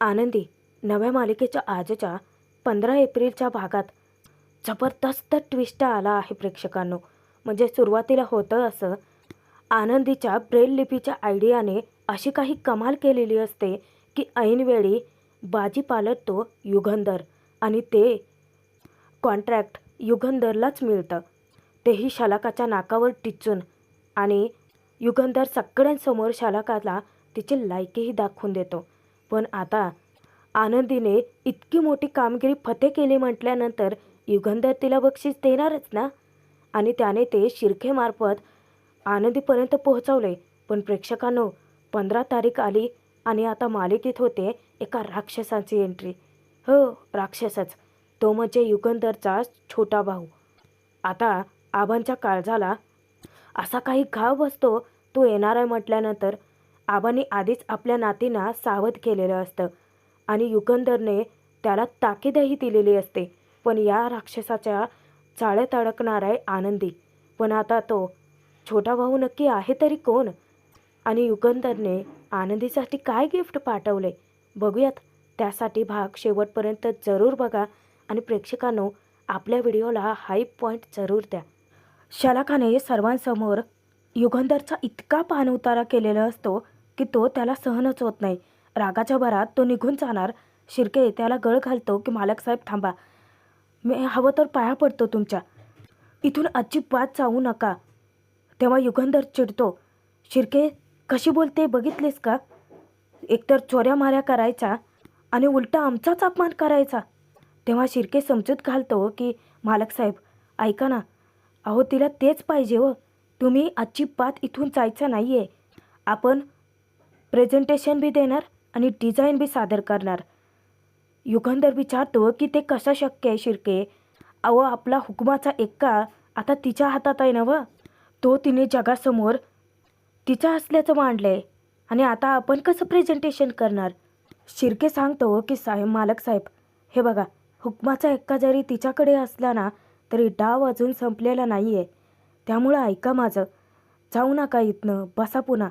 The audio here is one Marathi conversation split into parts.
आनंदी नव्या मालिकेच्या आजच्या 15 एप्रिलच्या भागात जबरदस्त ट्विस्ट आला आहे प्रेक्षकांनो. म्हणजे सुरुवातीला होतं असं, आनंदीच्या ब्रेल लिपीच्या आयडियाने अशी काही कमाल केलेली असते की ऐनवेळी बाजी पालटतो युगंधर आणि ते कॉन्ट्रॅक्ट युगंधरलाच मिळतं, तेही शलाकाच्या नाकावर टिचून. आणि युगंधर सगळ्यांसमोर शलाकाला तिची लायकीही दाखवून देतो. पण आता आनंदीने इतकी मोठी कामगिरी फते केली म्हटल्यानंतर युगंधर तिला बक्षीस देणारच ना. आणि त्याने ते शिर्केमार्फत आनंदीपर्यंत पोहोचवले. पण प्रेक्षकांनो, 15 तारीख आली आणि आता मालिकेत होते एका राक्षसाची एंट्री. हो, राक्षसच. तो म्हणजे युगंधरचा छोटा भाऊ. आता आबांच्या काळजाला असा काही घाव बसतो तो येणार आहे म्हटल्यानंतर आबांनी आधीच आपल्या नातींना सावध केलेलं असतं आणि युगंधरने त्याला ताकीदही दिलेली असते. पण या राक्षसाच्या चाळ्यात अडकणार आहे आनंदी. पण आता तो छोटा भाऊ नक्की आहे तरी कोण? आणि युगंधरने आनंदीसाठी काय गिफ्ट पाठवले बघूयात. त्यासाठी भाग शेवटपर्यंत जरूर बघा आणि प्रेक्षकांनो, आपल्या व्हिडिओला हाईप पॉईंट जरूर द्या. शलाकाने सर्वांसमोर युगंधरचा इतका पाणउतारा केलेला असतो की तो त्याला सहनच होत नाही. रागाच्या भरात तो निघून जाणार. शिर्के त्याला गळ घालतो की मालक साहेब थांबा, मी हवं तर पाया पडतो तुमच्या, इथून अजिबात जाऊ नका. तेव्हा युगंधर चिडतो, शिर्के कशी बोलते बघितलेस का? एकतर चोऱ्या माऱ्या करायचा आणि उलटा आमचाच अपमान करायचा. तेव्हा शिर्के समजूत घालतो की मालक साहेब ऐका ना, अहो तिला तेच पाहिजे हो, तुम्ही अजिबात इथून जायचं नाही आहे. आपण प्रेझेंटेशन बी देणार आणि डिझाईन बी सादर करणार. युगंधर विचारतो की ते कसं शक्य आहे शिर्के? अहो आपला हुकमाचा एक्का आता तिच्या हातात आहे नवं. तो तिने जगासमोर तिचा असल्याचं मांडलंय आणि आता आपण कसं प्रेझेंटेशन करणार? शिर्के सांगतो की साहेब मालक साहेब हे बघा, हुकमाचा एक्का जरी तिच्याकडे असला ना तरी डाव अजून संपलेला नाही आहे. त्यामुळं ऐका माझं, जाऊ नका इथनं, बसा पुन्हा.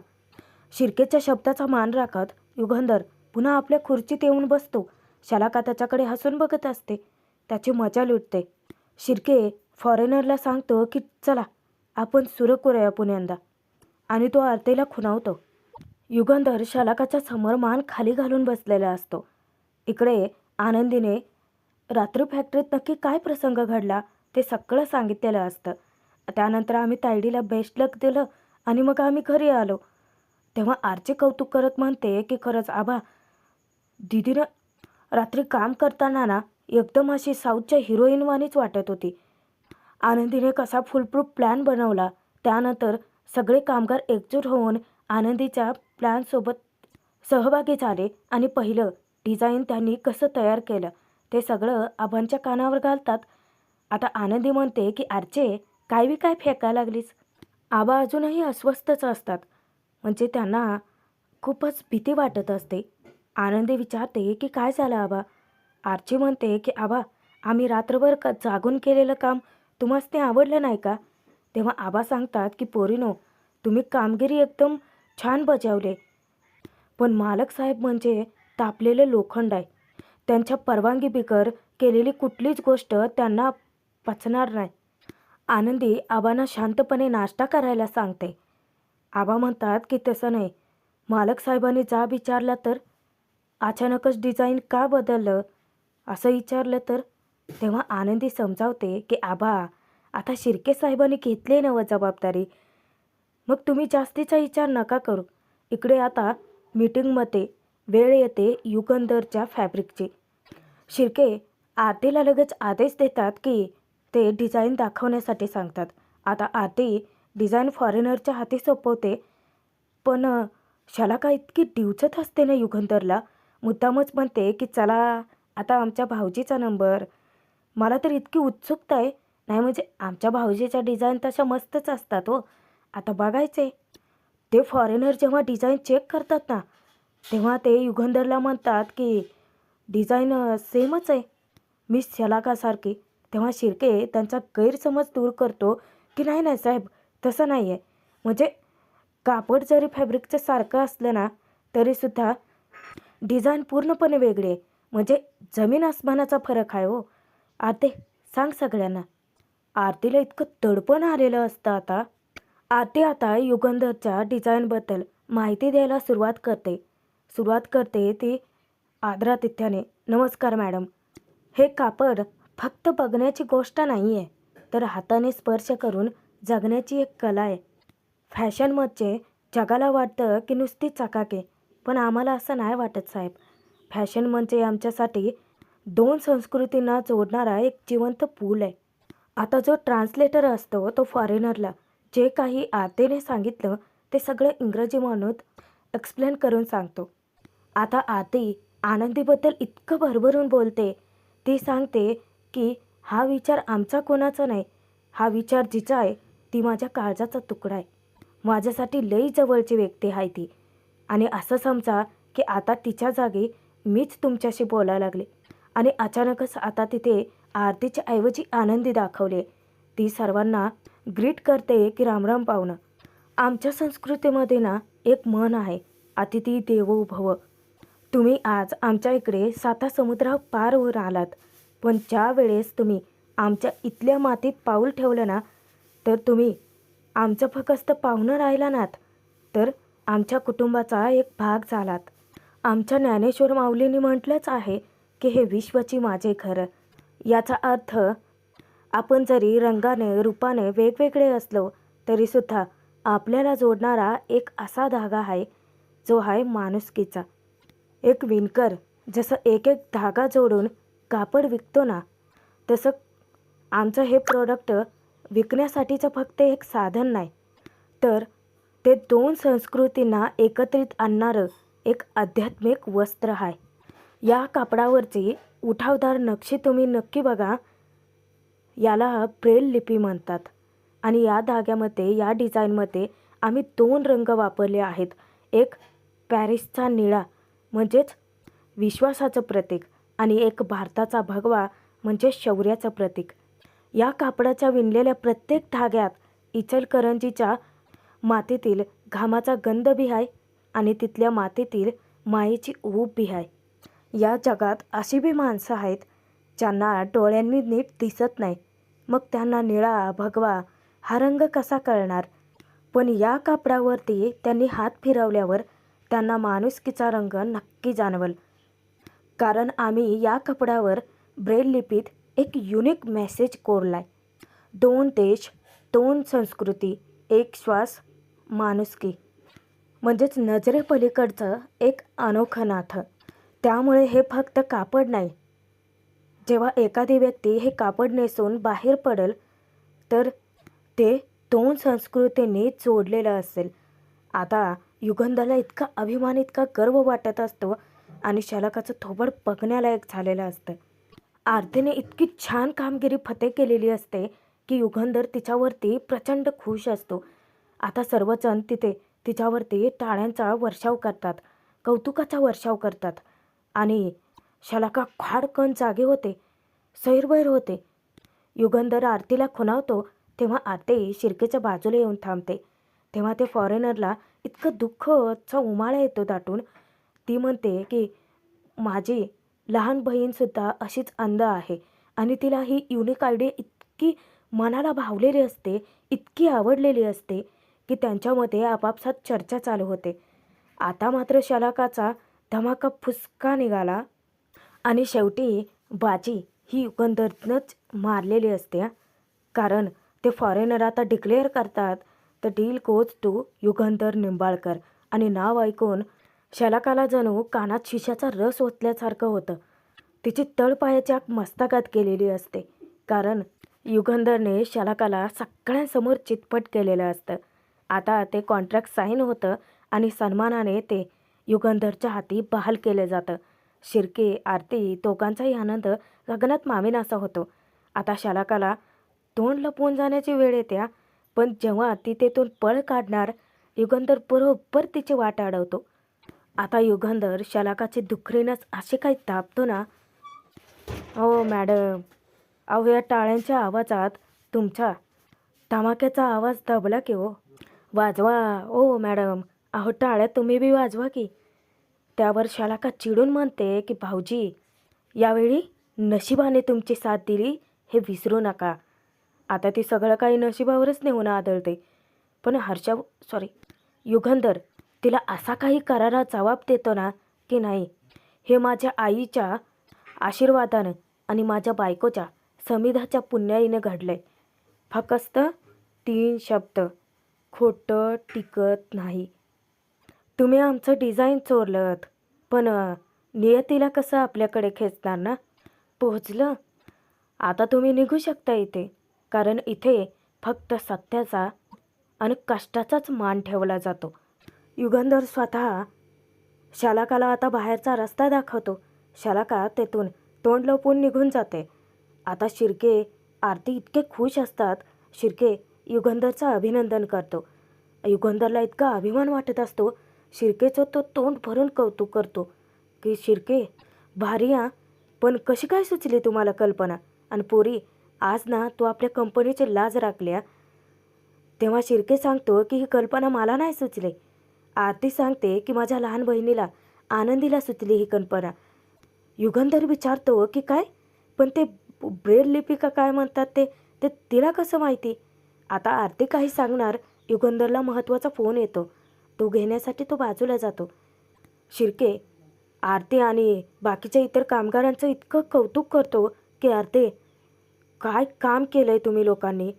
शिर्केच्या शब्दाचा मान राखत युगंधर पुन्हा आपल्या खुर्चीत येऊन बसतो. शलाका त्याच्याकडे हसून बघत असते, त्याची मजा लुटते. शिर्के फॉरेनरला सांगतो की चला आपण सुरू करूया पुण्यांदा आणि तो आरतीला खुणावतो. युगंधर शलाकाच्या समोर मान खाली घालून बसलेला असतो. इकडे आनंदीने रात्री फॅक्टरीत नक्की काय प्रसंग घडला ते सगळं सांगितलेलं असतं. त्यानंतर आम्ही तायडीला बेस्ट लक दिलं आणि मग आम्ही घरी आलो. तेव्हा आरचे कौतुक करत म्हणते की खरंच आबा, दीदीनं रात्री काम करताना ना एकदम अशी साऊथच्या हिरोईनवानीच वाटत होती. आनंदीने कसा फुलप्रूफ प्लॅन बनवला. त्यानंतर सगळे कामगार एकजूट होऊन आनंदीच्या प्लॅनसोबत सहभागी झाले आणि पहिलं डिझाईन त्यांनी कसं तयार केलं ते सगळं आबांच्या कानावर घालतात. आता आनंदी म्हणते की आरचे काय बी काय फेकायला लागलीस. आबा अजूनही अस्वस्थच असतात, म्हणजे त्यांना खूपच भीती वाटत असते. आनंदी विचारते की काय झालं आबा? आरची म्हणते की आबा, आम्ही रात्रभर जागून केलेलं काम तुम्हाला ते आवडलं नाही का? तेव्हा आबा सांगतात की पोरीनो, तुम्ही कामगिरी एकदम छान बजावले, पण मालक साहेब म्हणजे तापलेले लोखंड आहे. त्यांच्या परवानगी बिगर केलेली कुठलीच गोष्ट त्यांना पचणार नाही. आनंदी आबांना शांतपणे नाश्ता करायला सांगते. आबा म्हणतात की तसं नाही, मालक साहेबांनी जा विचारला तर, अचानकच डिझाईन का बदललं असं विचारलं तर. तेव्हा आनंदी समजावते की आबा, आता शिर्के साहेबांनी घेतले नवं जबाबदारी, मग तुम्ही जास्तीचा विचार नका करू. इकडे आता मीटिंगमध्ये वेळ येते युगंधरच्या फॅब्रिकची. शिर्के आरतीला लगेच आदेश देतात की ते डिझाईन दाखवण्यासाठी सांगतात. आता आरती डिझाईन फॉरेनरच्या हाती सोपवते. पण शलाका इतकी डिवचत असते ना युगंधरला, मुद्दामच म्हणते की चला आता आमच्या भाऊजीचा नंबर. मला तर इतकी उत्सुकता आहे. नाही म्हणजे आमच्या भाऊजीच्या डिझाईन तशा मस्तच असतात हो. आता बघायचे ते फॉरेनर जेव्हा डिझाईन चेक करतात ना तेव्हा ते युगंधरला म्हणतात की डिझाईन सेमच आहे, मिस शलाकासारखी. तेव्हा शिर्के त्यांचा गैरसमज दूर करतो की नाही नाही साहेब, तसं नाही आहे. म्हणजे कापड जरी फॅब्रिकचं सारखं असलं ना तरीसुद्धा डिझाईन पूर्णपणे वेगळी आहे. म्हणजे जमीन आसमानाचा फरक आहे हो. आते सांग सगळ्यांना. आरतीला इतकं दडपण आलेलं असतं आता. आरती आता युगंधरच्या डिझाईनबद्दल माहिती द्यायला सुरुवात करते ती आदरातिथ्याने. नमस्कार मॅडम. हे कापड फक्त बघण्याची गोष्ट नाही आहे, तर हाताने स्पर्श करून जगण्याची एक कला आहे. फॅशनमध्ये जगाला वाटतं की नुसती चकाके, पण आम्हाला असं नाही वाटत साहेब. फॅशन म्हणजे आमच्यासाठी दोन संस्कृतींना जोडणारा एक जिवंत पूल आहे. आता जो ट्रान्सलेटर असतो तो फॉरेनरला जे काही आरतीने सांगितलं ते सगळं इंग्रजी म्हणून एक्सप्लेन करून सांगतो. आता आरती आनंदीबद्दल इतकं भरभरून बोलते. ती सांगते की हा विचार आमचा कोणाचा नाही, हा विचार जिचा आहे ती माझ्या काळजाचा तुकडा आहे. माझ्यासाठी लई जवळची व्यक्ती आहे ती. आणि असं समजा की आता तिच्या जागी मीच तुमच्याशी बोलायला लागले. आणि अचानकच आता तिथे आरतीच्या ऐवजी आनंदी दाखवले. ती सर्वांना ग्रीट करते की रामराम पाहुणं. आमच्या संस्कृतीमध्ये ना एक म्हण आहे, अतिथी देवो भव. तुम्ही आज आमच्या इकडे 7 समुद्र पार होऊन आलात, पण ज्या वेळेस तुम्ही आमच्या इथल्या मातीत पाऊल ठेवलं ना, तर तुम्ही आमचं फक्त पाहुणं राहिला नात, तर आमच्या कुटुंबाचा एक भाग झालात. आमच्या ज्ञानेश्वर माऊलींनी म्हटलंच आहे की हे विश्वाची माझे घर. याचा अर्थ आपण जरी रंगाने रूपाने वेगवेगळे असलो तरीसुद्धा आपल्याला जोडणारा एक असा धागा आहे जो आहे माणुसकीचा. एक विणकर जसं एक एक धागा जोडून कापड विकतो ना, तसं आमचं हे प्रोडक्ट विकण्यासाठीचं फक्त एक साधन नाही, तर ते दोन संस्कृतींना एकत्रित आणणारं एक आध्यात्मिक वस्त्र आहे. या कापडावरची उठावदार नक्षी तुम्ही नक्की बघा. याला ब्रेल लिपी म्हणतात. आणि या धाग्यामध्ये या डिझाईनमध्ये आम्ही 2 रंग वापरले आहेत. एक पॅरिसचा निळा म्हणजेच विश्वासाचं प्रतीक आणि एक भारताचा भगवा म्हणजे शौर्याचं प्रतीक. या कापडाच्या विणलेल्या प्रत्येक धाग्यात इचलकरंजीच्या मातीतील घामाचा गंध बी आहे आणि तिथल्या मातीतील मायेची ऊब बी आहे. या जगात अशी बी माणसं आहेत ज्यांना डोळ्यांनी नीट दिसत नाही, मग त्यांना निळा भगवा हा रंग कसा कळणार. पण या कापडावरती त्यांनी हात फिरवल्यावर त्यांना माणुसकीचा रंग नक्की जाणवल. कारण आम्ही या कपड्यावर ब्रेल लिपीत एक युनिक मेसेज कोरलाय. 2 देश, 2 संस्कृती, एक श्वास, माणुसकी. म्हणजेच नजरेपलीकडचं एक अनोखं नातं. त्यामुळे हे फक्त कापड नाही. जेव्हा एखादी व्यक्ती हे कापड नेसून बाहेर पडेल तर ते 2 संस्कृतींनी जोडलेलं असेल. आता युगंधरला इतका अभिमान, इतका गर्व वाटत असतो आणि शलाकाचं थोबड बघण्यालायक झालेलं असतं. आरतीने इतकी छान कामगिरी फते केलेली असते की युगंधर तिच्यावरती प्रचंड खुश असतो. आता सर्वजण तिथे तिच्यावरती टाळ्यांचा वर्षाव करतात, कौतुकाचा वर्षाव करतात आणि शलाका खाडकन जागे होते, सैरभैर होते. युगंधर आरतीला खुणावतो तेव्हा आरती शिर्केच्या बाजूला येऊन थांबते. तेव्हा ते फॉरेनरला इतकं दुःखचा उमाळा येतो दाटून. ती म्हणते की माझी लहान बहीणसुद्धा अशीच अंध आहे आणि तिला ही युनिक आयडिया इतकी मनाला भावलेली असते, इतकी आवडलेली असते की त्यांच्यामध्ये आपापसात चर्चा चालू होते. आता मात्र शलाकाचा धमाका फुसका निघाला आणि शेवटी बाजी ही युगंधरनंच मारलेली असते. कारण ते फॉरेनर आता डिक्लेअर करतात the deal goes to Yugandhar Nimbalkar. आणि नाव ऐकून शलाकाला जणू कानात शिशाचा रस ओतल्यासारखं होतं. तिची तळपायाच्या मस्तकात गेलेली असते. कारण युगंधरने शलाकाला सगळ्यांसमोर चितपट केलेलं असतं. आता ते कॉन्ट्रॅक्ट साईन होतं आणि सन्मानाने ते युगंधरच्या हाती बहाल केलं जातं. शिर्के, आरती दोघांचाही आनंद गगनात मावेनासा होतो. आता शलाकाला तोंड लपवून जाण्याची वेळ येते. पण जेव्हा ती तेथून पळ काढणार युगंधर बरोबर तिची वाट अडवतो. आता युगंधर शलाकाची दुखरीनंच असे काही दाबतो ना, "ओ मॅडम, अहो या टाळ्यांच्या आवाजात तुमच्या धमाक्याचा आवाज दबला की हो. वाजवा ओ मॅडम, अहो टाळ्या तुम्ही बी वाजवा की." त्यावर शालाका चिडून म्हणते की भाऊजी, यावेळी नशिबाने तुमची साथ दिली हे विसरू नका. आता ती सगळं काही नशिबावरच नेऊन आदळते. पण युगंधर तिला असा काही करारा जबाब देतो ना की नाही, हे माझ्या आईच्या आशीर्वादानं आणि माझ्या बायकोच्या समिधाच्या पुण्याईनं घडलंय. फक्त 3 शब्द, खोटं टिकत नाही. तुम्ही आमचं डिझाईन चोरलत, पण नियतीला कसं आपल्याकडे खेचणार ना. पोहोचलं. आता तुम्ही निघू शकता इथे, कारण इथे फक्त सत्याचा आणि कष्टाचाच मान ठेवला जातो. युगंधर स्वतः शालाकाला आता बाहेरचा रस्ता दाखवतो. शालाका तेथून तोंड लपवून निघून जाते. आता शिर्के, आरती इतके खुश असतात. शिर्के युगंधरचं अभिनंदन करतो. युगंधरला इतका अभिमान वाटत असतो. शिर्केचं तो तोंड भरून कौतुक करतो की शिर्के, भारी हां, पण कशी काय सुचली तुम्हाला कल्पना? आणि पोरी, आज ना तू आपल्या कंपनीची लाज राखल्या. तेव्हा शिर्के सांगतो की ही कल्पना मला नाही सुचली. आरती सांगते की माझ्या लहान बहिणीला आनंदीला सुचली ही कल्पना. युगंधर विचारतो की काय, पण ते ब्रेल लिपी का काय म्हणतात ते ते तिला कसं माहिती? आता आरती काही सांगणार, युगंधरला महत्त्वाचा फोन येतो. तो घेण्यासाठी तो बाजूला जातो. शिर्के आरती आणि बाकीच्या इतर कामगारांचं इतकं कौतुक करतो की आरती, काय काम केलं आहे तुम्ही लोकांनी.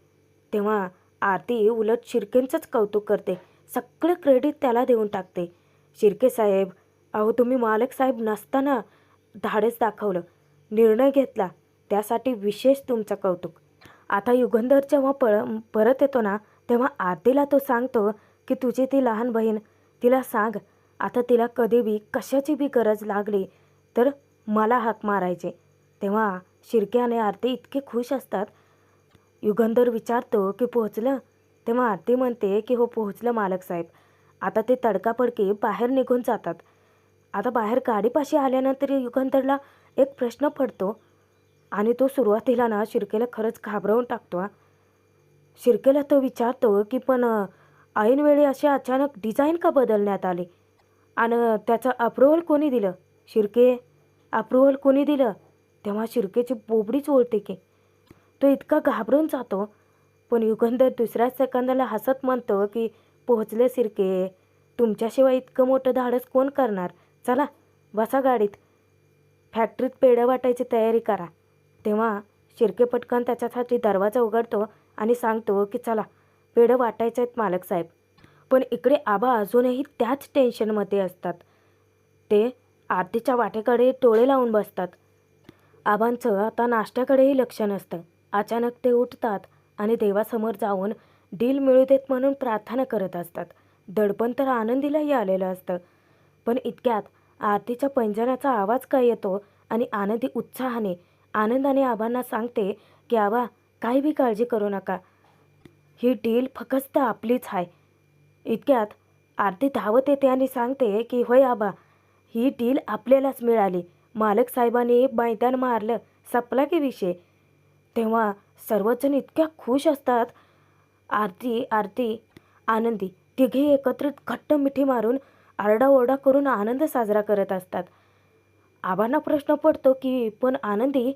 तेव्हा आरती उलट शिर्केंचंच कौतुक करते. सगळं क्रेडिट त्याला देऊन टाकते. शिर्के साहेब, अहो तुम्ही मालक साहेब नसताना धाडस दाखवलं, निर्णय घेतला, त्यासाठी विशेष तुमचं कौतुक. आता युगंधर जेव्हा परत येतो ना, तेव्हा आरतीला तो सांगतो की तुझी ती लहान बहीण, तिला सांग आता तिला कधी बी कशाची बी गरज लागली तर मला हाक मारायचे. तेव्हा शिर्के आणि आरती इतके खुश असतात. युगंधर विचारतो की पोहोचलं? तेव्हा आरती म्हणते की हो पोहोचलं मालक साहेब. आता ते तडकाफडकी बाहेर निघून जातात. आता बाहेर गाडीपाशी आल्यानंतर युगंधरला एक प्रश्न पडतो आणि तो सुरुवातीला ना शिर्केला खरंच घाबरवून टाकतो. शिर्केला तो विचारतो की पण ऐनवेळी असे अचानक डिझाईन का बदलण्यात आली आणि त्याचं अप्रुव्हल कोणी दिलं? शिर्के, अप्रुव्हल कोणी दिलं? तेव्हा शिर्केची बोबडीच ओळते की तो इतका घाबरून जातो. पण युगंधर दुसऱ्याच सेकंदाला हसत म्हणतो की पोहोचले शिर्के, तुमच्याशिवाय इतकं मोठं धाडस कोण करणार. चला बसा गाडीत, फॅक्टरीत पेढं वाटायची तयारी करा. तेव्हा शिर्के पटकन त्याच्यासाठी दरवाजा उघडतो आणि सांगतो की चला पेढं वाटायचे आहेत मालक साहेब. पण इकडे आबा अजूनही त्याच टेन्शनमध्ये असतात. ते आरतीच्या वाटेकडे डोळे लावून बसतात. आबांचं आता नाश्त्याकडेही लक्ष नसतं. अचानक ते उठतात आणि देवासमोर जाऊन डील मिळू देत म्हणून प्रार्थना करत असतात. दडपण तर आनंदीलाही आलेलं असतं. पण इतक्यात आरतीच्या पैंजणाचा आवाज काय येतो आणि आनंदी उत्साहाने आनंदाने आबांना सांगते की आबा, काही बी काळजी करू नका, ही डील फक्त आपलीच आहे. इतक्यात आरती धावत येते आणि सांगते की होय आबा, ही डील आपल्यालाच मिळाली. मालक साहेबांनी मैदान मारलं, संपला की विषय. तेव्हा सर्वजण इतक्या खुश असतात. आरती, आनंदी तिघेही एकत्रित घट्ट मिठी मारून आरडाओरडा करून आनंद साजरा करत असतात. आबांना प्रश्न पडतो की पण आनंदी,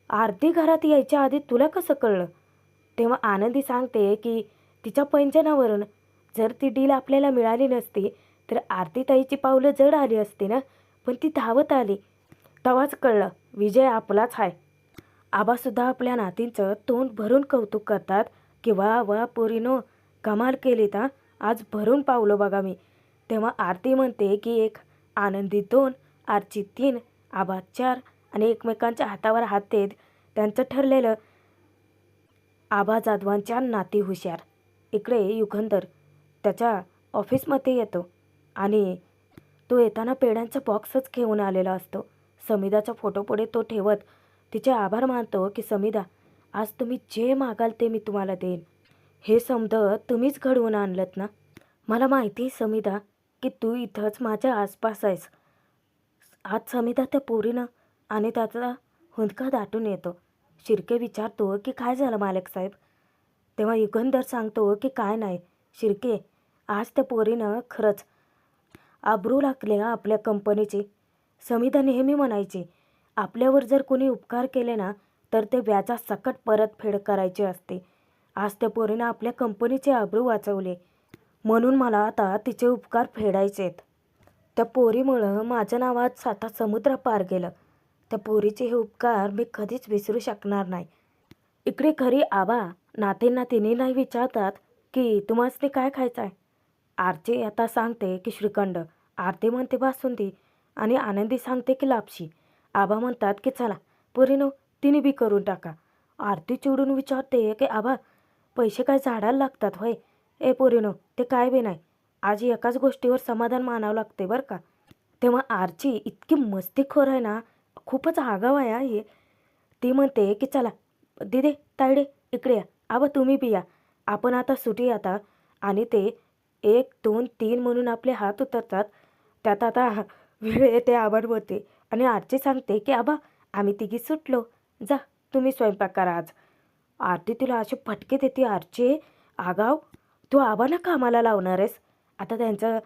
आरती घरात यायच्या आधी तुला कसं कळलं? तेव्हा आनंदी सांगते की तिच्या पैंजणावरून जर ती डील आपल्याला मिळाली नसती तर आरतीताईची पावलं जड आली असती ना, पण ती धावत आली. तेव्हाच कळलं विजय आपलाच आहे. आबासुद्धा आपल्या नातींचं तोंड भरून कौतुक करतात की वा वा पोरीनो, कमाल केली तर आज भरून पावलो बघा मी. तेव्हा आरती म्हणते की 1, आनंदी 2, आरची 3, आबा 4 आणि एकमेकांच्या हातावर हात देत त्यांचं ठरलेलं आबा जाधवांच्या नाती हुशार. इकडे युगंधर त्याच्या ऑफिसमध्ये येतो आणि तो येताना पेढ्यांचा बॉक्सच घेऊन आलेला असतो. समिधाच्या फोटोपुढे तो ठेवत तिचे आभार मानतो की समिधा, आज तुम्ही जे मागाल ते मी तुम्हाला देईन. हे समज तुम्हीच घडवून आणलंत ना. मला माहिती आहे समिधा की तू इथंच माझ्या आसपास आहेस. आज समिधा त्या पोरीनं आणि त्याचा हुंदका दाटून येतो. शिर्के विचारतो की काय झालं मालक साहेब? तेव्हा युगंधर सांगतो की काय नाही शिर्के, आज त्या पोरीनं खरंच आबरू लागले आपल्या कंपनीची. समिधा नेहमी म्हणायची, आपल्यावर जर कोणी उपकार केले ना तर ते व्याजासकट परतफेड करायचे असते. आज त्या पोरीनं आपल्या कंपनीचे आबरू वाचवले, म्हणून मला आता तिचे उपकार फेडायचेत. त्या पोरीमुळं माझं नाव आज साता समुद्र पार गेलं. त्या पोरीचे हे उपकार मी कधीच विसरू शकणार नाही. इकडे घरी आबा नातींना तिन्हींनाही विचारतात की तुम्हाला काय खायचं आहे. आरती आता सांगते की श्रीखंड, आरती म्हणते बासुंदी आणि आनंदी सांगते की लापशी. आबा म्हणतात की चला पोरीनो तिने बी करून टाका. आरती चिडून विचारते की आबा पैसे काय झाडायला लागतात होय. ए पोरीनो ते काय बी नाही, आज एकाच गोष्टीवर समाधान मानावं लागते बरं का. तेव्हा आरची इतकी मस्तीखोर आहे ना, खूपच आगाव आहे हे. ती म्हणते की चला दिदे तायडे इकडे या, आबा तुम्ही बी या, आपण आता सुटी आता. आणि ते 1 2 3 म्हणून आपले हात उतरतात. त्यात आता वेळ येते आबांवरती आणि आरची सांगते की आबा आम्ही तिघी सुटलो, जा तुम्ही स्वयंपाक करा आज. आरती तिला असे फटके देते, आरचे आगाव तू आबांना कामाला लावणार आहेस. आता त्यांचा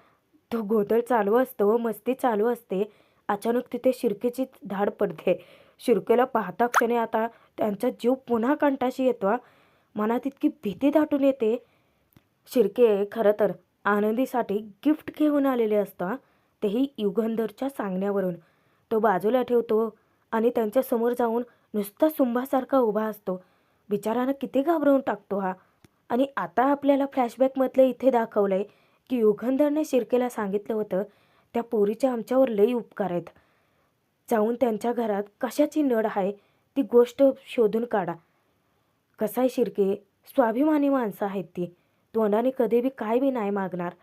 तो गोंधळ चालू असतो, मस्ती चालू असते. अचानक तिथे शिर्केची धाड पडते. शिर्केला पाहता क्षणी आता त्यांचा जीव पुन्हा कंठाशी येतो. मनात इतकी भीती दाटून येते. शिर्के खरं तर आनंदीसाठी गिफ्ट घेऊन आलेले असतं, तेही युगंधरच्या सांगण्यावरून. तो बाजूला ठेवतो आणि त्यांच्यासमोर जाऊन नुसता सुंभासारखा उभा असतो. बिचारानं किती घाबरवून टाकतो हा. आणि आता आपल्याला फ्लॅशबॅकमधलं इथे दाखवलं आहे की युगंधरने शिर्केला सांगितलं होतं त्या पोरीचे आमच्यावर लई उपकार आहेत. जाऊन त्यांच्या घरात कशाची नड आहे ती गोष्ट शोधून काढा. कसा आहे शिर्के, स्वाभिमानी माणसं आहेत ती. तोंडाने कधी बी काय बी नाही मागणार.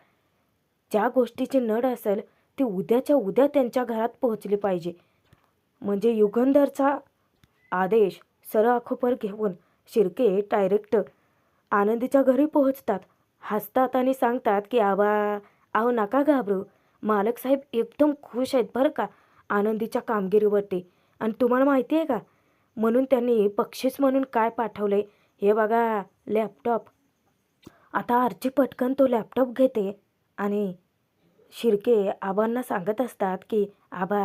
ज्या गोष्टीची नड असेल ती उद्याच्या उद्या त्यांच्या घरात पोहोचली पाहिजे. म्हणजे युगंधरचा आदेश सरळ आखोपर घेऊन शिर्के डायरेक्ट आनंदीच्या घरी पोहोचतात. हसतात आणि सांगतात की आबा अहो नका घाबरू, मालक साहेब एकदम खुश आहेत बरं का आनंदीच्या कामगिरीवरती. आणि तुम्हाला माहिती आहे का, म्हणून त्यांनी बक्षीस म्हणून काय पाठवले हे बघा, लॅपटॉप. आता आरची पटकन तो लॅपटॉप घेते आणि शिर्के आबांना सांगत असतात की आबा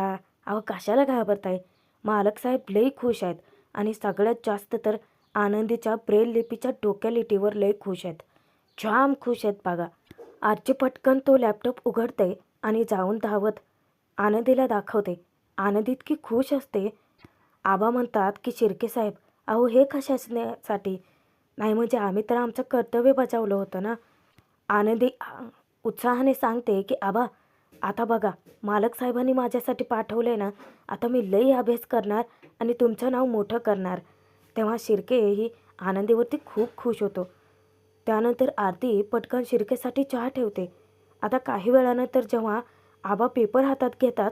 अहो कशाला घाबरताय, मालक साहेब लई खुश आहेत आणि सगळ्यात जास्त तर आनंदीच्या ब्रेल लिपीच्या डोक्यालिटीवर लई खुश आहेत, जाम खुश आहेत बघा. आरची पटकन तो लॅपटॉप उघडते आणि जाऊन धावत आनंदीला दाखवते. आनंदी इतकी खुश असते. आबा म्हणतात की शिर्के साहेब अहो हे कशासाठी नाही, म्हणजे आम्ही तर आमचं कर्तव्य बजावलं होतं ना. आनंदी उत्साहाने सांगते की आबा आता बघा मालक साहेबांनी माझ्यासाठी पाठवलं आहे ना, आता मी लई अभ्यास करणार आणि तुमचं नाव मोठं करणार. तेव्हा शिर्केही आनंदीवरती खूप खुश होतो. त्यानंतर आरती पटकन शिर्केसाठी चहा ठेवते. आता काही वेळानंतर जेव्हा आबा पेपर हातात घेतात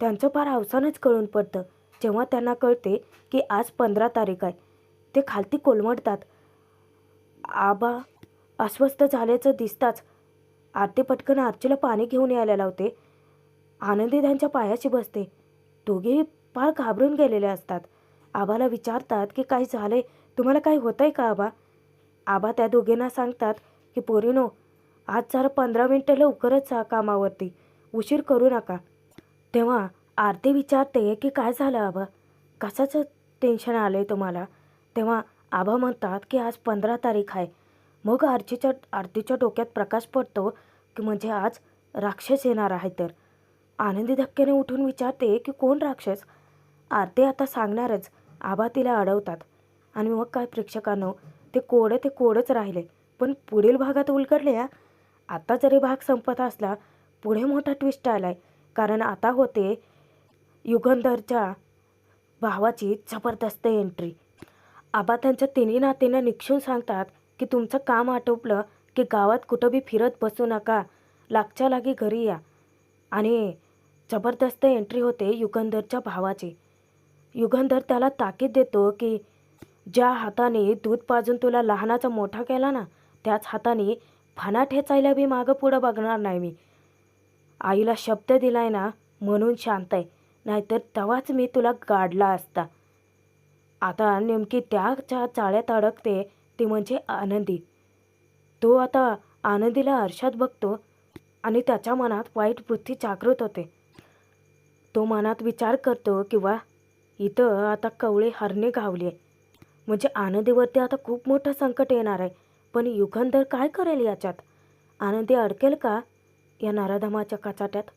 त्यांचं फार अवसानच कळून पडतं. जेव्हा त्यांना कळते की आज 15 तारीख आहे, ते खालती कोलमडतात. आबा अस्वस्थ झाल्याचं दिसताच आरती पटकन आरचीला पाणी घेऊन यायला लावते. आनंदी त्यांच्या पायाशी बसते. दोघेही फार घाबरून गेलेले असतात. आबाला विचारतात की काय झाले, तुम्हाला काय होतंय का आबा. आबा त्या दोघींना सांगतात की पोरीनो आज जरा 15 मिनटं लवकरच जा कामावरती, उशीर करू नका. तेव्हा आरती विचारते की काय झालं आबा, कशाचं टेन्शन आलं आहे तुम्हाला. तेव्हा आबा म्हणतात की आज 15 तारीख आहे. मग आरतीच्या डोक्यात प्रकाश पडतो की म्हणजे आज राक्षस येणार आहे. तर आनंदी धक्क्याने उठून विचारते की कोण राक्षस. आरती आता सांगणारच. आबा तिला अडवतात आणि मग काय प्रेक्षकांनो, ते कोडच राहिले, पण पुढील भागात उलगडले. आता जरी भाग संपत असला पुढे मोठा ट्विस्ट आला आहे, कारण आता होते युगंधरच्या भावाची जबरदस्त एंट्री. आबा त्यांच्या तिन्ही नातींना निक्षून सांगतात की तुमचं काम आटोपलं की गावात कुठं बी फिरत बसू नका, लागच्या लागी घरी या. आणि जबरदस्त एंट्री होते युगंधरच्या भावाची. युगंधर त्याला ताकीद देतो की ज्या हाताने दूध पाजून तुला लहानाचा मोठा केला ना, त्याच हाताने फणा ठेचायला बी मागं पुढं बघणार नाही मी. आईला शब्द दिलाय ना म्हणून शांत आहे, नाहीतर तेव्हाच मी तुला गाडला असता. आता नेमकी त्याच्या चाळ्यात अडकते ती म्हणजे आनंदी. तो आता आनंदीला आरशात बघतो आणि त्याच्या मनात वाईट वृत्ती जागृत होते. तो मनात विचार करतो किंवा इथं आता कवळे हरणे घावले, म्हणजे आनंदीवरती आता खूप मोठं संकट येणार आहे. पण युगंधर काय करेल याच्यात? आनंदी अडकेल का या नराधमाच्या कचाट्यात?